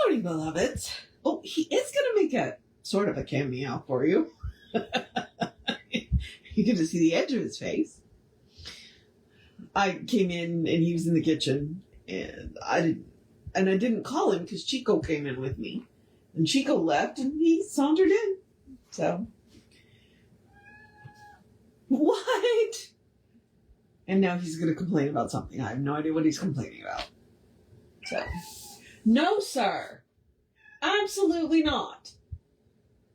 morning, beloveds. Oh, he is going to make a sort of a cameo for you. You get to see the edge of his face. I came in and he was in the kitchen, and I didn't call him because Chico came in with me, and Chico left and he sauntered in. So, what? And now he's going to complain about something. I have no idea what he's complaining about. So, no, sir. Absolutely not.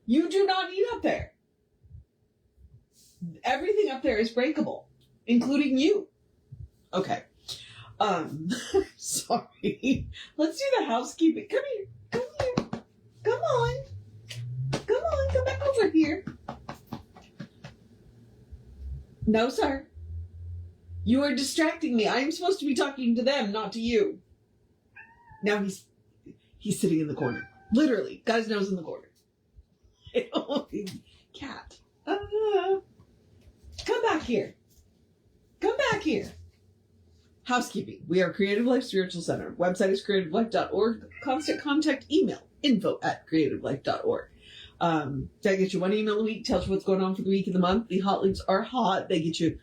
You do not eat up there. Everything up there is breakable, including you. Okay. Sorry. Let's do the housekeeping. Come here. Come here. Come on. Come on. Come back over here. No, sir. You are distracting me. I am supposed to be talking to them, not to you. Now he's sitting in the corner. Literally. Got his nose in the corner. Cat. Come back here. Come back here. Housekeeping. We are Creative Life Spiritual Center. Website is creativelife.org. Constant contact email, info@creativelife.org. That gets you one email a week, tells you what's going on for the week and the month. The hot links are hot. They get you,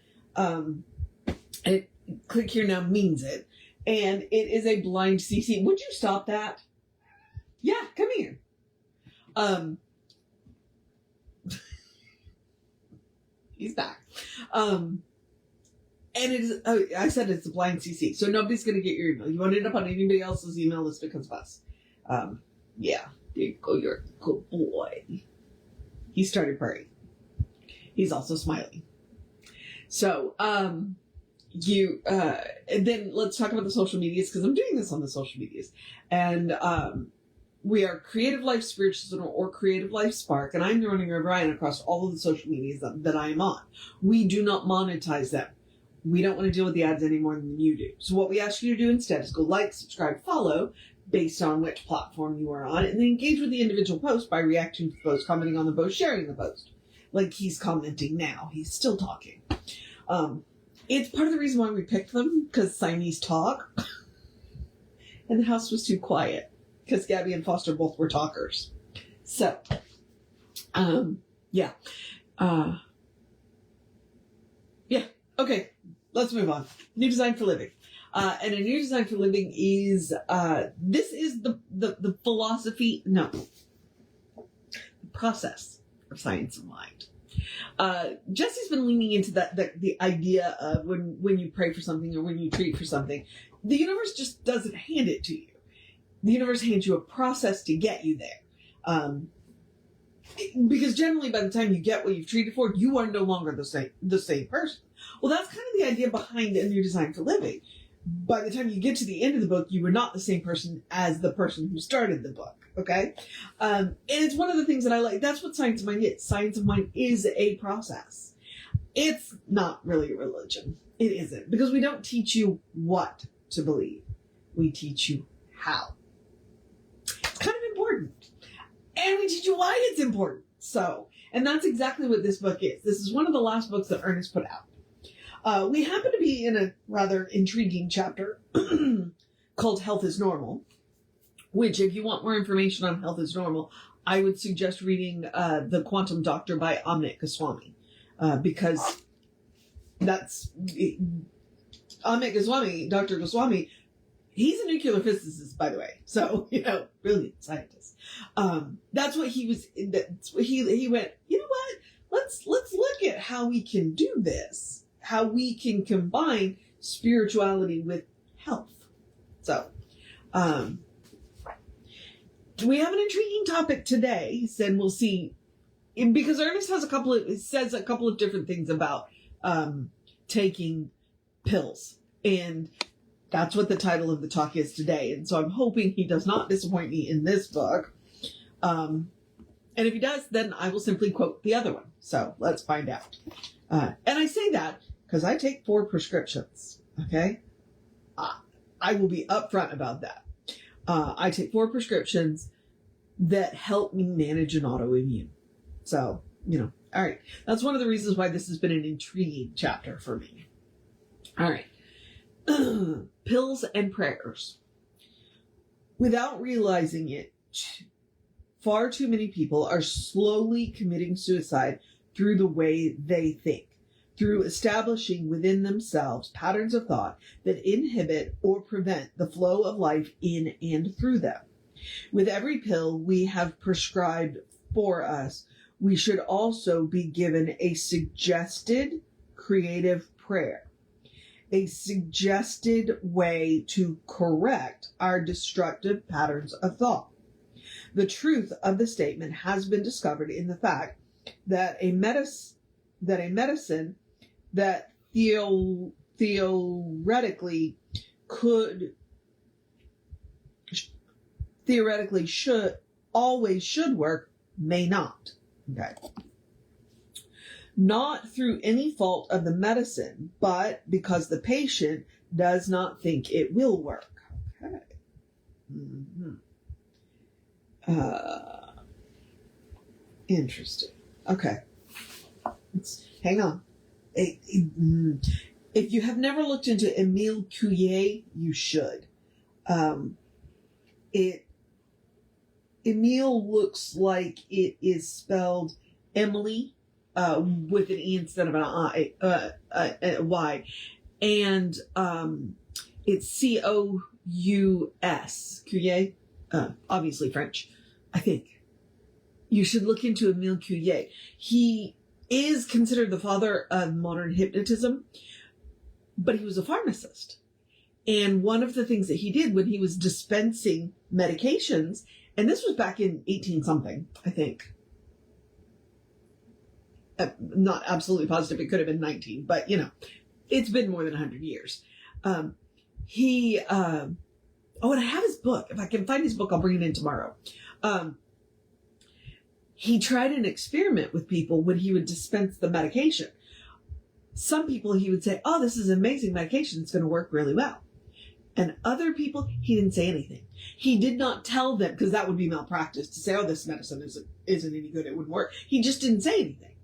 click here now means it. And it is a blind CC. Would you stop that? Yeah, come here. He's back. And it is, I said it's a blind CC, so nobody's going to get your email. You won't end up on anybody else's email list because of us. Yeah, there you go. You're a good boy. He started purring. He's also smiling. So, and then let's talk about the social medias, because I'm doing this on the social medias. And, we are Creative Life Spiritual Center or Creative Life Spark, and I'm running Ryan across all of the social medias that I am on. We do not monetize them. We don't want to deal with the ads any more than you do. So what we ask you to do instead is go like, subscribe, follow, based on which platform you are on, and then engage with the individual post by reacting to the post, commenting on the post, sharing the post. Like he's commenting now. He's still talking. It's part of the reason why we picked them, because Siamese talk. And the house was too quiet, because Gabby and Foster both were talkers. So, yeah. Yeah. Okay. Let's move on. New design for living. And a new design for living is, this is the philosophy, no, the process of science of mind. Jesse's been leaning into the idea of when you pray for something or when you treat for something, the universe just doesn't hand it to you. The universe hands you a process to get you there. Because generally by the time you get what you've treated for, you are no longer the same person. Well, that's kind of the idea behind a new design for living. By the time you get to the end of the book, you were not the same person as the person who started the book. Okay? And it's one of the things that I like. That's what Science of Mind is. Science of Mind is a process. It's not really a religion. It isn't. Because we don't teach you what to believe. We teach you how. It's kind of important. And we teach you why it's important. So, and that's exactly what this book is. This is one of the last books that Ernest put out. We happen to be in a rather intriguing chapter called Health is Normal, which if you want more information on Health is Normal, I would suggest reading The Quantum Doctor by Amit Goswami, because that's Amit Goswami, Dr. Goswami. He's a nuclear physicist, by the way. So, brilliant scientist. That's what he was, that's what he went, you know what? Let's look at how we can do this. How we can combine spirituality with health. So, we have an intriguing topic today, and we'll see, because Ernest says a couple of different things about taking pills, and that's what the title of the talk is today. And so I'm hoping he does not disappoint me in this book. And if he does, then I will simply quote the other one. So let's find out. And I say that because I take 4 prescriptions. Okay. I will be upfront about that. I take 4 prescriptions that help me manage an autoimmune. So, all right. That's one of the reasons why this has been an intriguing chapter for me. All right. Pills and prayers. Without realizing it, far too many people are slowly committing suicide through the way they think, through establishing within themselves patterns of thought that inhibit or prevent the flow of life in and through them. With every pill we have prescribed for us, we should also be given a suggested creative prayer, a suggested way to correct our destructive patterns of thought. The truth of the statement has been discovered in the fact that a medicine that theoretically should work may not. Okay. Not through any fault of the medicine, but because the patient does not think it will work. Okay. Interesting. Okay. Hang on. If you have never looked into Emile Coué, you should. Emile looks like it is spelled Emily with an E instead of an I, a Y. And it's Cous. Coué? Obviously French, I think. You should look into Emile Coué. He is considered the father of modern hypnotism, but he was a pharmacist. And one of the things that he did when he was dispensing medications, and this was back in 18 something, I think. Not absolutely positive, it could have been 19, but it's been more than 100 years. And I have his book. If I can find his book, I'll bring it in tomorrow. He tried an experiment with people when he would dispense the medication. Some people he would say, oh, this is amazing medication. It's going to work really well. And other people, he didn't say anything. He did not tell them, because that would be malpractice, to say, oh, this medicine isn't any good. It wouldn't work. He just didn't say anything.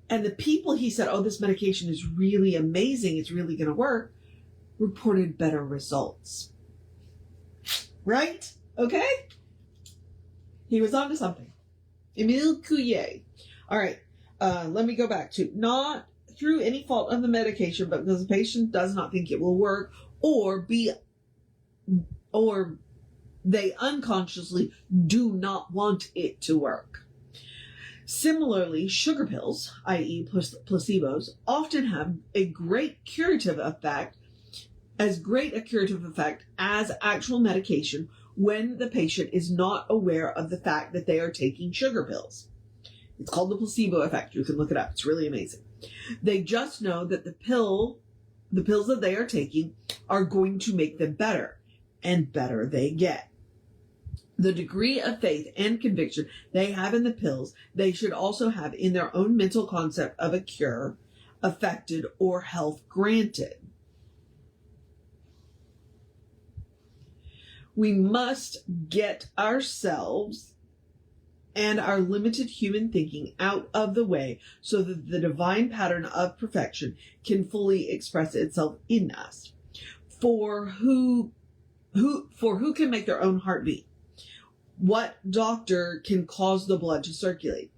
And the people he said, oh, this medication is really amazing. It's really going to work, reported better results. Right? Okay? He was onto something. Emile Coué. All right. Let me go back to not through any fault of the medication, but because the patient does not think it will work, or they unconsciously do not want it to work. Similarly, sugar pills, i.e. placebos, often have a great curative effect, as great a curative effect as actual medication when the patient is not aware of the fact that they are taking sugar pills. It's called the placebo effect. You can look it up. It's really amazing. They just know that the pills that they are taking are going to make them better, and better they get. The degree of faith and conviction they have in the pills, they should also have in their own mental concept of a cure, affected, or health granted. We must get ourselves and our limited human thinking out of the way so that the divine pattern of perfection can fully express itself in us. For who can make their own heart beat? What doctor can cause the blood to circulate?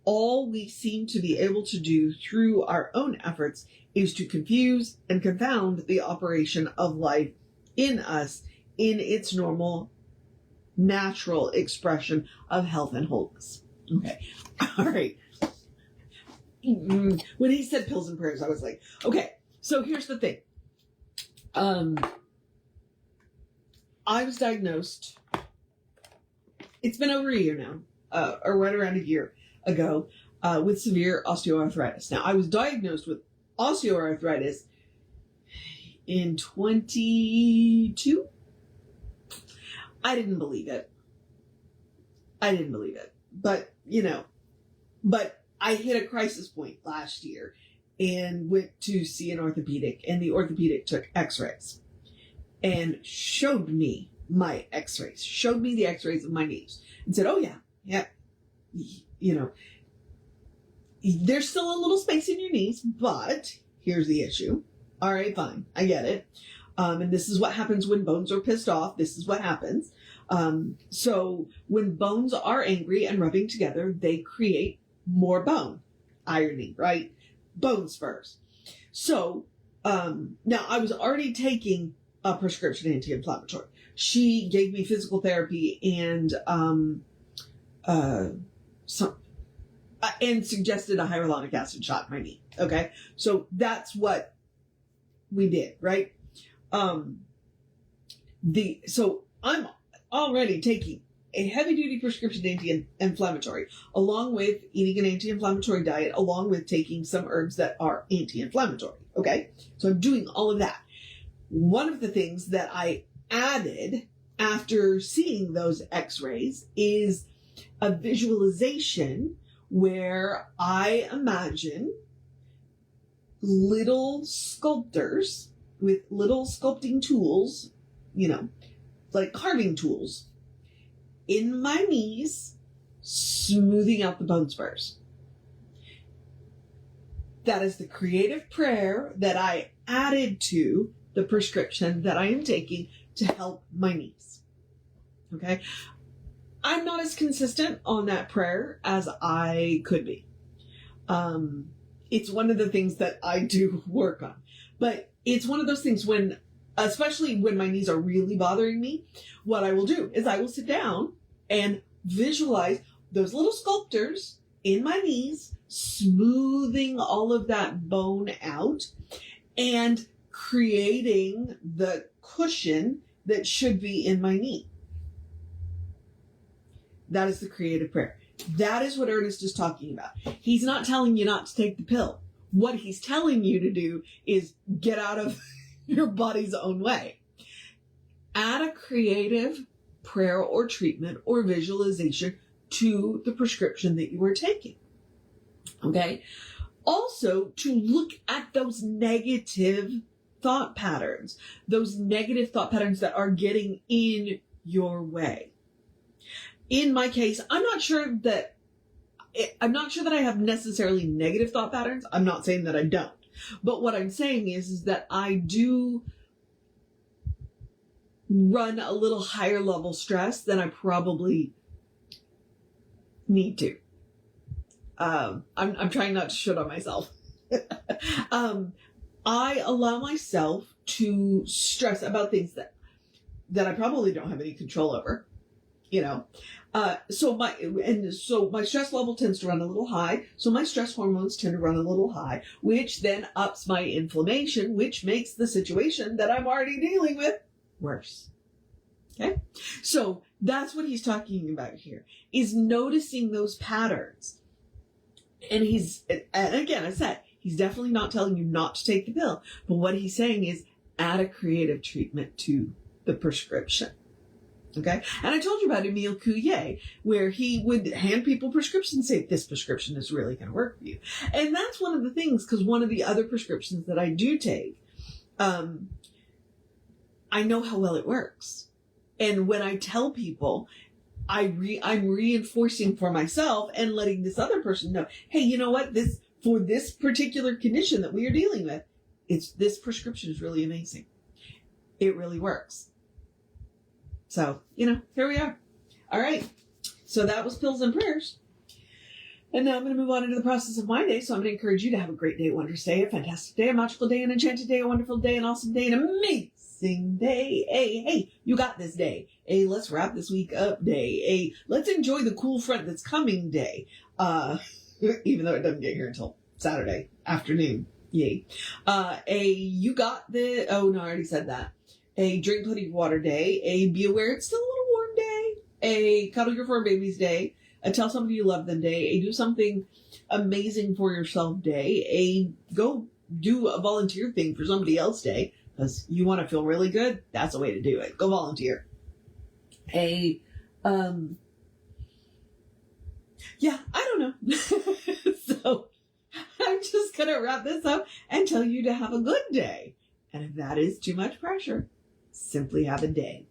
All we seem to be able to do through our own efforts is to confuse and confound the operation of life in us in its normal, natural expression of health and wholeness. Okay. All right. When he said pills and prayers, I was like, okay, so here's the thing. I was diagnosed, it's been over a year now, or right around a year ago, with severe osteoarthritis. Now, I was diagnosed with osteoarthritis in 22. I didn't believe it. But I hit a crisis point last year and went to see an orthopedic, and the orthopedic took x-rays and showed me the x-rays of my knees and said, oh yeah, there's still a little space in your knees, but here's the issue. All right, fine. I get it. And this is what happens when bones are pissed off. This is what happens. So when bones are angry and rubbing together, they create more bone. Irony, right? Bone spurs. So now I was already taking a prescription anti-inflammatory. She gave me physical therapy and suggested a hyaluronic acid shot in my knee. Okay, so that's what we did, right? So I'm already taking a heavy-duty prescription anti-inflammatory, along with eating an anti-inflammatory diet, along with taking some herbs that are anti-inflammatory. Okay, so I'm doing all of that. One of the things that I added after seeing those x-rays is a visualization where I imagine little sculptors with little sculpting tools, like carving tools, in my knees, smoothing out the bone spurs. That is the creative prayer that I added to the prescription that I am taking to help my knees. Okay? I'm not as consistent on that prayer as I could be. It's one of the things that I do work on. But it's one of those things when, especially when my knees are really bothering me, what I will do is I will sit down and visualize those little sculptors in my knees, smoothing all of that bone out and creating the cushion that should be in my knee. That is the creative prayer. That is what Ernest is talking about. He's not telling you not to take the pill. What he's telling you to do is get out of your body's own way. Add a creative prayer or treatment or visualization to the prescription that you are taking. Okay? Also, to look at those negative thought patterns, that are getting in your way. In my case, I'm not sure that I have necessarily negative thought patterns. I'm not saying that I don't. But what I'm saying is that I do run a little higher level stress than I probably need to. I'm trying not to shit on myself. I allow myself to stress about things that I probably don't have any control over. So my stress level tends to run a little high. So my stress hormones tend to run a little high, which then ups my inflammation, which makes the situation that I'm already dealing with worse. Okay. So that's what he's talking about here, is noticing those patterns. And again, I said, he's definitely not telling you not to take the pill, but what he's saying is add a creative treatment to the prescription. Okay. And I told you about Emile Couillet, where he would hand people prescriptions, say, this prescription is really going to work for you. And that's one of the things, because one of the other prescriptions that I do take, I know how well it works. And when I tell people, I'm reinforcing for myself and letting this other person know, hey, you know what? For this particular condition that we are dealing with, this prescription is really amazing. It really works. So, here we are. All right. So that was Pills and Prayers. And now I'm going to move on into the process of my day. So I'm going to encourage you to have a great day, a wondrous day, a fantastic day, a magical day, an enchanted day, a wonderful day, an awesome day, an amazing day. Hey, you got this day. A let's wrap this week up day. A let's enjoy the cool front that's coming day. Even though it doesn't get here until Saturday afternoon. Yay. You got the, oh no, I already said that. A drink plenty of water day, a be aware it's still a little warm day, a cuddle your fur babies day, a tell somebody you love them day, a do something amazing for yourself day, a go do a volunteer thing for somebody else day, because you want to feel really good, that's a way to do it. Go volunteer. I don't know. So I'm just going to wrap this up and tell you to have a good day. And if that is too much pressure, simply have a day.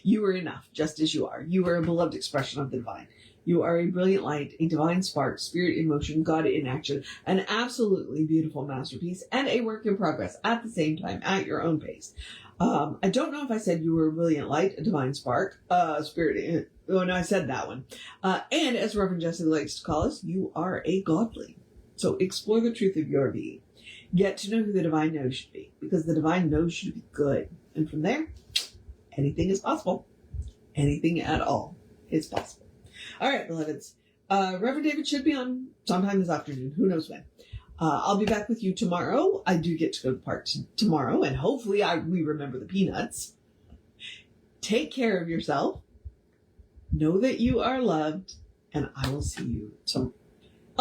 You are enough, just as you are. You are a beloved expression of the divine. You are a brilliant light, a divine spark, spirit in motion, God in action, an absolutely beautiful masterpiece, and a work in progress at the same time, at your own pace. I don't know if I said you were a brilliant light, a divine spark, spirit. Oh, no, I said that one. And as Reverend Jesse likes to call us, you are a godling. So explore the truth of your being. Get to know who the divine knows should be, because the divine knows you to be good. And from there, anything is possible. Anything at all is possible. All right, beloveds. Reverend David should be on sometime this afternoon. Who knows when? I'll be back with you tomorrow. I do get to go to the park tomorrow, and hopefully we remember the peanuts. Take care of yourself. Know that you are loved, and I will see you tomorrow.